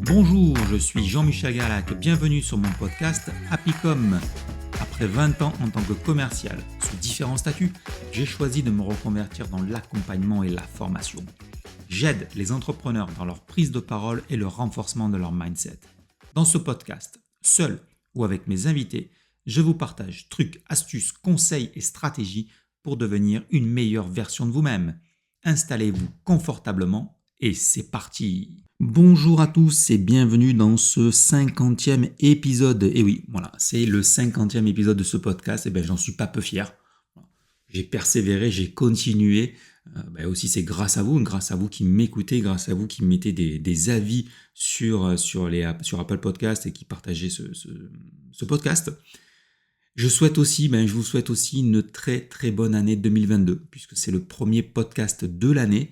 Bonjour, je suis Jean-Michel Garlac, bienvenue sur mon podcast Happycom. Après 20 ans en tant que commercial, sous différents statuts, j'ai choisi de me reconvertir dans l'accompagnement et la formation. J'aide les entrepreneurs dans leur prise de parole et le renforcement de leur mindset. Dans ce podcast, seul ou avec mes invités, je vous partage trucs, astuces, conseils et stratégies pour devenir une meilleure version de vous-même. Installez-vous confortablement et c'est parti. Bonjour à tous et bienvenue dans ce 50e épisode. Et oui, voilà, c'est le 50e épisode de ce podcast. Et j'en suis pas peu fier. J'ai persévéré, j'ai continué. Aussi, c'est grâce à vous qui m'écoutez, grâce à vous qui mettez des avis sur Apple Podcast et qui partagez ce podcast. Je vous souhaite aussi une très très bonne année 2022, puisque c'est le premier podcast de l'année.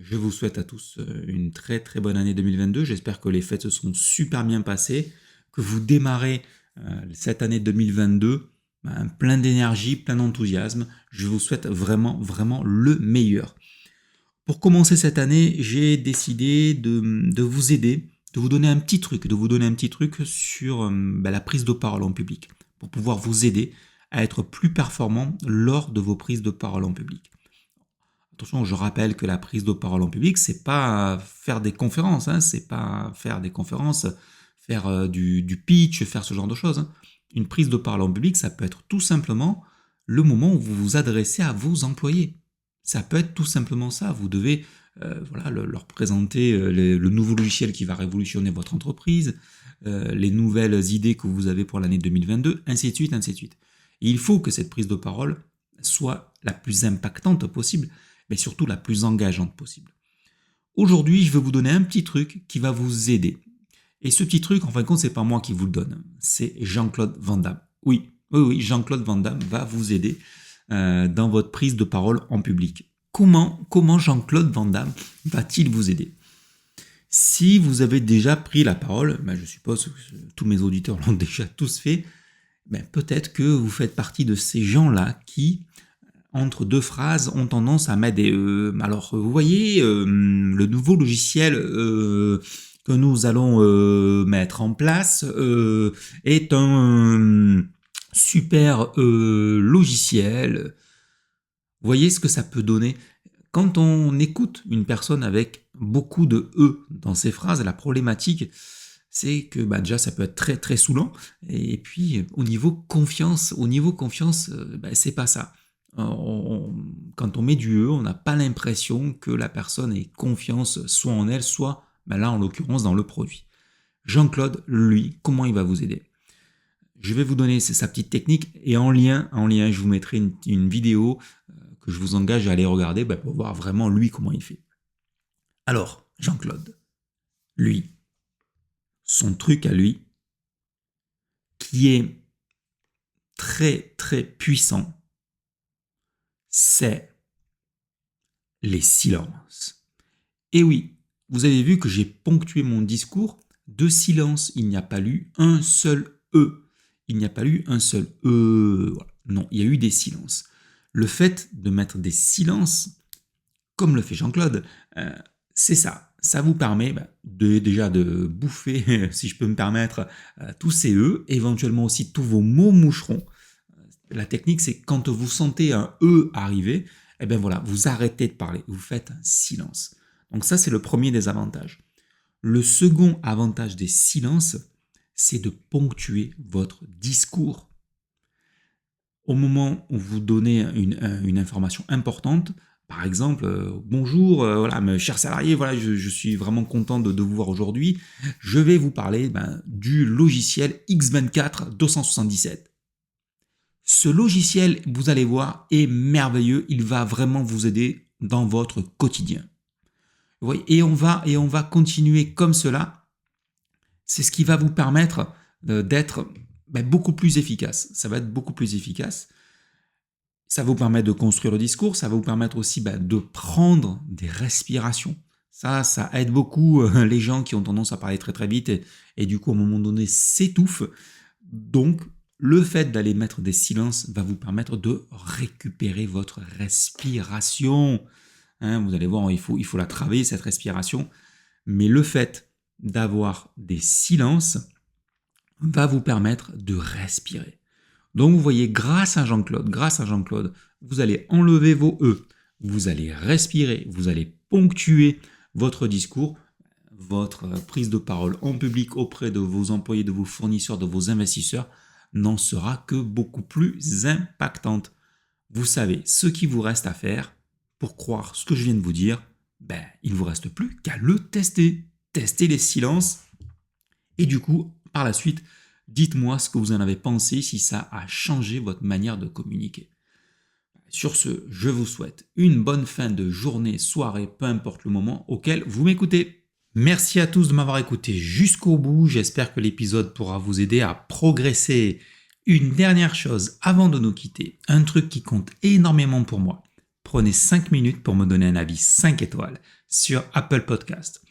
Je vous souhaite à tous une très très bonne année 2022. J'espère que les fêtes se sont super bien passées, que vous démarrez cette année 2022 plein d'énergie, plein d'enthousiasme. Je vous souhaite vraiment vraiment le meilleur. Pour commencer cette année, j'ai décidé de vous aider, de vous donner un petit truc sur la prise de parole en public, pour pouvoir vous aider à être plus performant lors de vos prises de parole en public. Attention, je rappelle que la prise de parole en public, c'est pas faire des conférences, faire du pitch, faire ce genre de choses. Une prise de parole en public, ça peut être tout simplement le moment où vous vous adressez à vos employés. Ça peut être tout simplement ça. Vous devez leur présenter le nouveau logiciel qui va révolutionner votre entreprise, les nouvelles idées que vous avez pour l'année 2022, ainsi de suite, ainsi de suite. Et il faut que cette prise de parole soit la plus impactante possible, mais surtout la plus engageante possible. Aujourd'hui, je vais vous donner un petit truc qui va vous aider. Et ce petit truc, en fin de compte, c'est pas moi qui vous le donne, c'est Jean-Claude Van Damme. Oui, Jean-Claude Van Damme va vous aider dans votre prise de parole en public. Comment Jean-Claude Van Damme va-t-il vous aider ? Si vous avez déjà pris la parole, je suppose que tous mes auditeurs l'ont déjà tous fait, peut-être que vous faites partie de ces gens-là qui, entre deux phrases, ont tendance à mettre des alors, vous voyez, le nouveau logiciel que nous allons mettre en place est un super logiciel. Vous voyez ce que ça peut donner ? Quand on écoute une personne avec beaucoup de « e » dans ses phrases, la problématique, c'est que déjà ça peut être très très saoulant. Et puis au niveau confiance, c'est pas ça. Quand on met du « e », on n'a pas l'impression que la personne ait confiance soit en elle, soit là en l'occurrence dans le produit. Jean-Claude, lui, comment il va vous aider ? Je vais vous donner sa petite technique et en lien, je vous mettrai une vidéo que je vous engage à aller regarder pour voir vraiment lui comment il fait. Alors, Jean-Claude, lui, son truc à lui, qui est très très puissant, c'est les silences. Et oui, vous avez vu que j'ai ponctué mon discours de silence. Il n'y a pas eu un seul « e ». Il n'y a pas eu un seul « e ». Voilà. Non, il y a eu des silences. Le fait de mettre des silences, comme le fait Jean-Claude, c'est ça. Ça vous permet déjà de bouffer, si je peux me permettre, tous ces « e », éventuellement aussi tous vos mots moucherons. La technique, c'est quand vous sentez un « e » arriver, vous arrêtez de parler, vous faites un silence. Donc ça, c'est le premier des avantages. Le second avantage des silences, c'est de ponctuer votre discours. Au moment où vous donnez une information importante, par exemple, bonjour, mes chers salariés, je suis vraiment content de vous voir aujourd'hui. Je vais vous parler du logiciel X24 277. Ce logiciel, vous allez voir, est merveilleux. Il va vraiment vous aider dans votre quotidien. Vous voyez, et on va continuer comme cela. C'est ce qui va vous permettre d'être beaucoup plus efficace. Ça va être beaucoup plus efficace. Ça va vous permettre de construire le discours. Ça va vous permettre aussi de prendre des respirations. Ça aide beaucoup les gens qui ont tendance à parler très très vite et du coup, à un moment donné, s'étouffent. Donc, le fait d'aller mettre des silences va vous permettre de récupérer votre respiration. Vous allez voir, il faut la travailler, cette respiration. Mais le fait d'avoir des silences va vous permettre de respirer. Donc vous voyez, grâce à Jean-Claude, vous allez enlever vos E, vous allez respirer, vous allez ponctuer votre discours, votre prise de parole en public auprès de vos employés, de vos fournisseurs, de vos investisseurs n'en sera que beaucoup plus impactante. Vous savez ce qu'il vous reste à faire pour croire ce que je viens de vous dire. Il ne vous reste plus qu'à le tester. Tester les silences. Et du coup, par la suite, dites-moi ce que vous en avez pensé, si ça a changé votre manière de communiquer. Sur ce, je vous souhaite une bonne fin de journée, soirée, peu importe le moment auquel vous m'écoutez. Merci à tous de m'avoir écouté jusqu'au bout. J'espère que l'épisode pourra vous aider à progresser. Une dernière chose avant de nous quitter, un truc qui compte énormément pour moi. Prenez 5 minutes pour me donner un avis 5 étoiles sur Apple Podcast.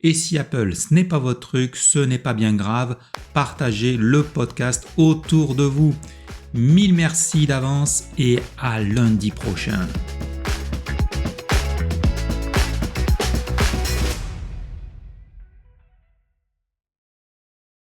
Et si Apple, ce n'est pas votre truc, ce n'est pas bien grave, partagez le podcast autour de vous. 1000 merci d'avance et à lundi prochain.